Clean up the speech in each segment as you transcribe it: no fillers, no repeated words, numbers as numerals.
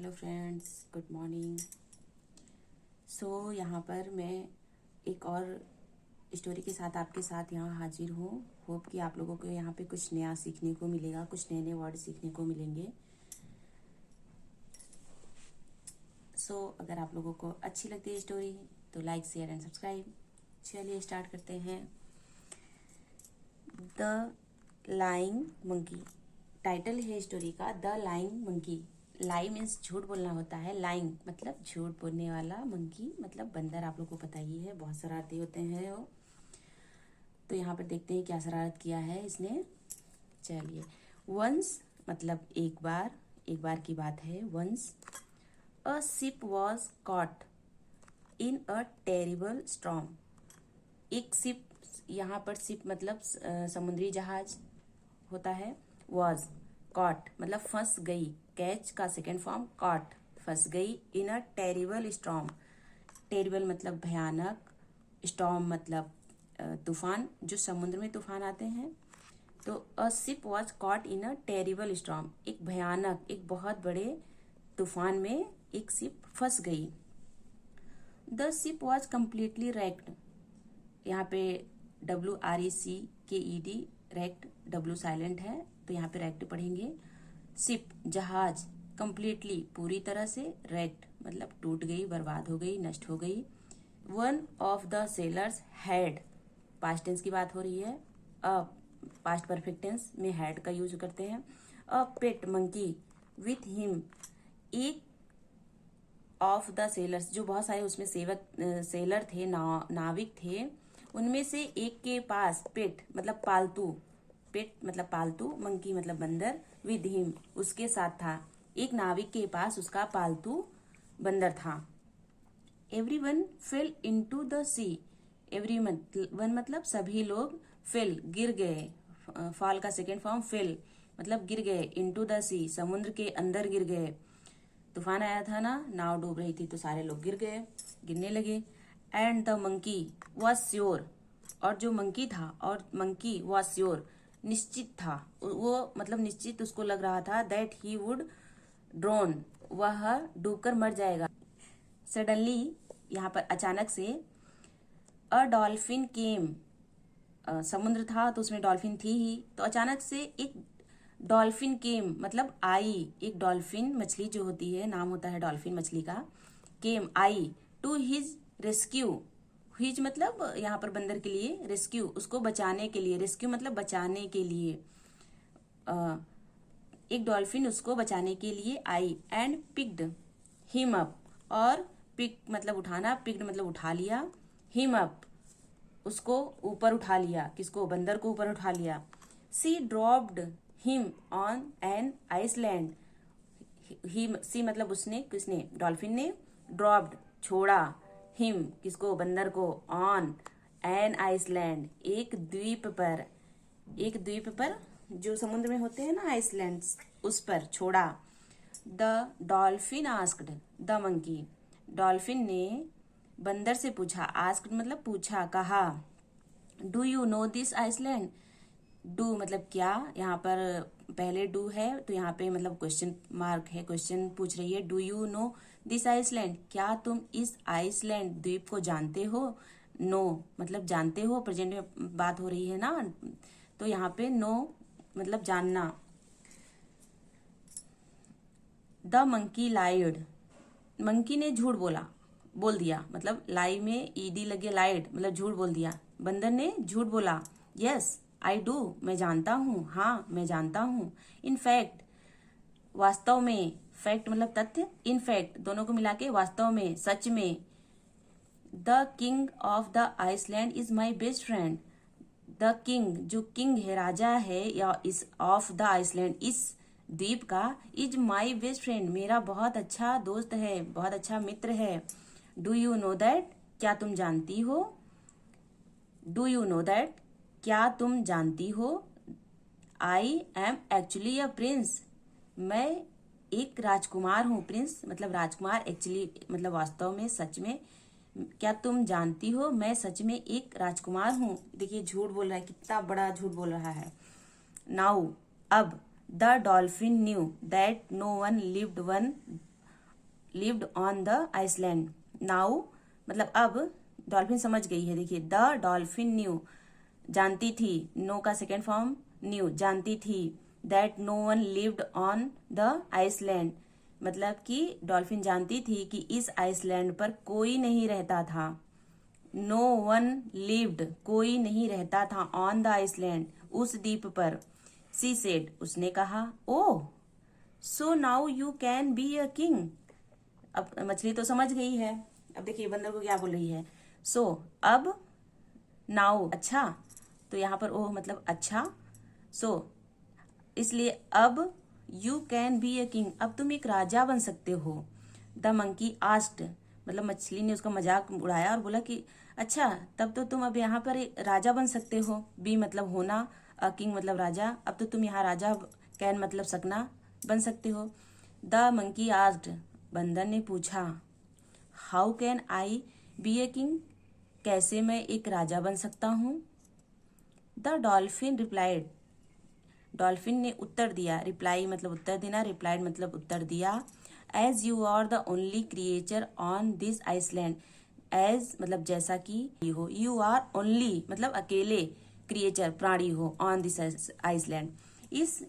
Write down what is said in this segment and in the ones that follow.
Hello friends, good morning. यहाँ पर मैं एक और स्टोरी के साथ आपके साथ यहाँ हाजिर हूँ। होप कि आप लोगों को यहाँ पे कुछ नया सीखने को मिलेगा, कुछ नए नए वर्ड सीखने को मिलेंगे। अगर आप लोगों को अच्छी लगती है स्टोरी तो लाइक, शेयर एंड सब्सक्राइब। चलिए स्टार्ट करते हैं। द लाइंग मंकी टाइटल है स्टोरी का, the lying monkey. Lie means झूठ बोलना होता है, लाइंग मतलब झूठ बोलने वाला, मंकी मतलब बंदर। आप लोग को पता ही है, बहुत शरारती होते हैं वो। तो यहाँ पर देखते हैं क्या शरारत किया है इसने। चलिए, वंस मतलब एक बार की बात है। Once a ship was caught in a terrible storm. एक शिप, यहाँ पर शिप मतलब समुद्री जहाज होता है। वॉज कॉट मतलब फंस गई, कैच का सेकेंड फॉर्म कॉट, फंस गई। इन अ टेरिबल स्टॉर्म, टेरिबल मतलब भयानक, स्टॉर्म मतलब तूफान, जो समुद्र में तूफान आते हैं। तो अ ship was caught in a terrible storm, एक भयानक, एक बहुत बड़े तूफान में एक शिप फंस गई। The ship was completely wrecked। यहाँ पे WRECKED, रेक्ट, W साइलेंट है तो यहाँ पे रेक्ट पढ़ेंगे। शिप जहाज, कंप्लीटली पूरी तरह से, रेक्ट मतलब टूट गई, बर्बाद हो गई, नष्ट हो गई। One of the sailors had, past tense की बात हो रही है, अ पास्ट परफेक्ट टेंस में हैड का यूज करते हैं। A pet monkey with him, एक ऑफ द सेलर्स, जो बहुत सारे उसमें सेलर थे, नाविक थे, उनमें से एक के पास पेट मतलब पालतू, पेट मतलब पालतू, मंकी मतलब बंदर, विद हिम उसके साथ था। एक नाविक के पास उसका पालतू बंदर था। Everyone fell into the sea, everyone मतलब सभी लोग, फेल गिर गए, फॉल का सेकेंड फॉर्म फेल मतलब गिर गए, इनटू द सी समुद्र के अंदर गिर गए। तूफान आया था ना, नाव डूब रही थी तो सारे लोग गिर गए, गिरने लगे। And the monkey was sure, और जो मंकी था, और मंकी वॉज श्योर निश्चित था, वो मतलब निश्चित उसको लग रहा था, दैट ही वुड ड्रोन, वह डूबकर मर जाएगा। सडनली यहाँ पर अचानक से, अ डॉल्फिन केम, समुद्र था तो उसमें डॉल्फिन थी ही, तो अचानक से एक डॉल्फिन केम मतलब आई, एक डॉल्फिन मछली जो होती है, नाम होता है डॉल्फिन मछली का, केम आई, टू हिज रेस्क्यू। हिज मतलब यहाँ पर बंदर के लिए, रेस्क्यू उसको बचाने के लिए, रेस्क्यू मतलब बचाने के लिए, एक डॉल्फिन उसको बचाने के लिए आई। एंड पिक्ड हिम अप, और पिक मतलब उठाना, पिक्ड मतलब उठा लिया, हिम अप उसको ऊपर उठा लिया, किसको, बंदर को ऊपर उठा लिया। She dropped him on an island, him she मतलब उसने, किसने, डॉल्फिन ने, ड्रॉप्ड छोड़ा, हिम किसको, बंदर को, ऑन एन आइसलैंड एक द्वीप पर, एक द्वीप पर जो समुद्र में होते हैं ना आइसलैंड्स, उस पर छोड़ा। The dolphin asked the monkey, dolphin ने बंदर से पूछा, आस्क्ड मतलब पूछा, कहा। Do you know this island, do मतलब क्या, यहाँ पर पहले डू है तो यहाँ पे मतलब क्वेश्चन मार्क है, क्वेश्चन पूछ रही है। Do you know this island, क्या तुम इस आइसलैंड द्वीप को जानते हो। नो मतलब जानते हो, प्रेजेंट में बात हो रही है ना, तो यहाँ पे नो मतलब जानना। द मंकी लाइड, मंकी ने झूठ बोल दिया, मतलब लाई में ईडी लगे, लाइड मतलब झूठ बोल दिया, बंदर ने झूठ बोला। यस आई डू, मैं जानता हूँ, हाँ मैं जानता हूँ। इन फैक्ट वास्तव में, फैक्ट मतलब तथ्य, इन फैक्ट दोनों को मिला के वास्तव में, सच में। The king of the island is my best friend, the king जो किंग है, राजा है, या इस ऑफ द आइसलैंड इस द्वीप का, इज माई बेस्ट फ्रेंड मेरा बहुत अच्छा दोस्त है, बहुत अच्छा मित्र है। डू यू नो दैट, क्या तुम जानती हो। डू यू नो दैट, क्या तुम जानती हो। I am actually a prince, मैं एक राजकुमार हूँ, प्रिंस मतलब राजकुमार, एक्चुअली मतलब वास्तव में, सच में। क्या तुम जानती हो, मैं सच में एक राजकुमार हूँ। देखिए झूठ बोल रहा है, कितना बड़ा झूठ बोल रहा है। नाउ अब, the dolphin knew that no one lived one lived on the island. Now मतलब अब डॉल्फिन समझ गई है। देखिए, द डॉल्फिन न्यू, जानती थी, नो का सेकेंड फॉर्म न्यू, जानती थी, that no one lived on the island, मतलब कि डॉल्फिन जानती थी कि इस आइसलैंड पर कोई नहीं रहता था। नो वन लिव्ड, कोई नहीं रहता था, ऑन द आइसलैंड, उस द्वीप पर। सी सेड, उसने कहा, oh so now you can be a king. अब मछली तो समझ गई है। अब देखिए बंदर को क्या बोल रही है, सो अब, नाउ अच्छा, तो यहाँ पर ओह मतलब अच्छा, सो इसलिए अब, you can be a king, अब तुम एक राजा बन सकते हो। द मंकी आस्क्ड, मतलब मछली ने उसका मजाक उड़ाया और बोला कि अच्छा, तब तो तुम अब यहाँ पर एक राजा बन सकते हो। बी मतलब होना, अ किंग मतलब राजा, अब तो तुम यहाँ राजा, कैन मतलब सकना, बन सकते हो। द मंकी आस्क्ड, बंदर ने पूछा, how can I be a king, कैसे मैं एक राजा बन सकता हूँ। द डॉल्फिन रिप्लाइड, डॉल्फिन ने उत्तर दिया, रिप्लाई मतलब उत्तर देना, रिप्लाइड मतलब उत्तर दिया, as you are the only creature on this island, as मतलब जैसा कि हो, यू आर ओनली मतलब अकेले, क्रिएचर प्राणी हो, ऑन दिस आइसलैंड, इस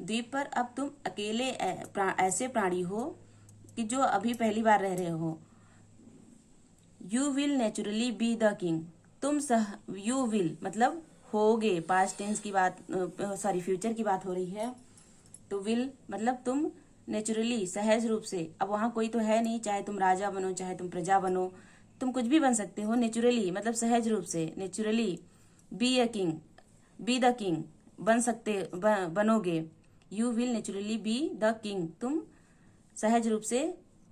द्वीप पर अब तुम अकेले ऐसे प्राणी हो कि जो अभी पहली बार रह रहे हो। You will naturally be the king, तुम यू विल मतलब होगे, पास्ट टेंस की बात, सॉरी फ्यूचर की बात हो रही है, तो विल मतलब तुम नेचुरली सहज रूप से, अब वहां कोई तो है नहीं, चाहे तुम राजा बनो चाहे तुम प्रजा बनो, तुम कुछ भी बन सकते हो। नेचुरली मतलब सहज रूप से, naturally, be a king, be the king बन सकते, बनोगे। You will naturally be the king, तुम सहज रूप से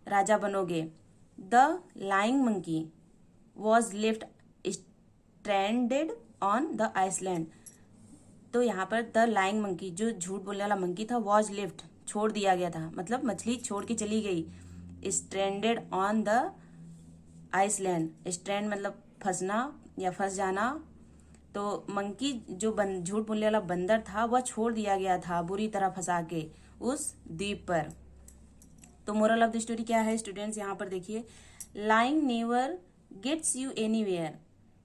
राजा बनोगे। The lying monkey was left stranded on the island, तो यहाँ पर द लाइंग मंकी, जो झूठ बोलने वाला मंकी था, वॉज लेफ्ट छोड़ दिया गया था, मतलब मछली छोड़ के चली गई। Stranded on the island, strand मतलब फंसना या फंस जाना, तो मंकी जो झूठ बोलने वाला बंदर था वह छोड़ दिया गया था बुरी तरह फंसा के उस द्वीप पर। तो मोरल ऑफ द स्टोरी क्या है स्टूडेंट्स, यहाँ पर देखिए, lying never gets you anywhere,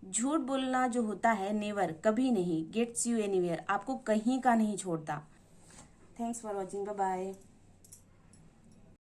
झूठ बोलना जो होता है नेवर कभी नहीं, गेट्स यू एनीवेयर आपको कहीं का नहीं छोड़ता। Thanks for watching, bye bye.